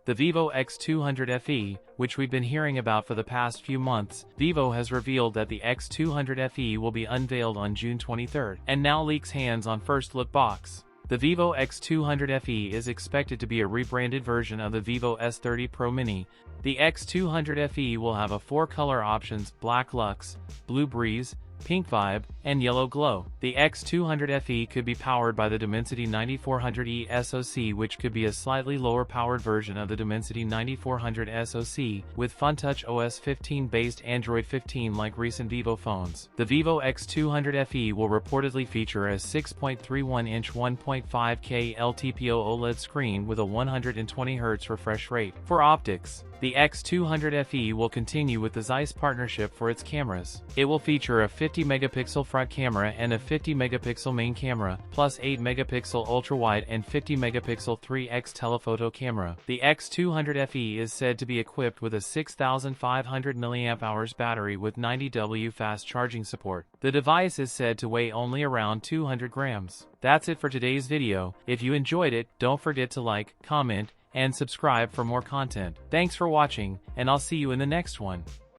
The Vivo X200 FE, which we've been hearing about for the past few months, Vivo has revealed that the X200 FE will be unveiled on June 23rd, and now leaks hands on first look box. The Vivo X200 FE is expected to be a rebranded version of the Vivo S30 Pro Mini. The X200 FE will have 4 color options: Black Luxe, Blue Breeze, Pink Vibe, and Yellow Glow. The X200 FE could be powered by the Dimensity 9400E SoC, which could be a slightly lower powered version of the Dimensity 9400 SoC, with FunTouch OS 15 based Android 15 like recent Vivo phones. The Vivo X200 FE will reportedly feature a 6.31-inch 1.5K LTPO OLED screen with a 120Hz refresh rate. For optics, the X200 FE will continue with the Zeiss partnership for its cameras. It will feature a 50-megapixel front camera and a 50-megapixel main camera, plus 8-megapixel ultra-wide and 50-megapixel 3x telephoto camera. The X200 FE is said to be equipped with a 6,500 mAh battery with 90W fast charging support. The device is said to weigh only around 200 grams. That's it for today's video. If you enjoyed it, don't forget to like, comment, and subscribe for more content. Thanks for watching, and I'll see you in the next one.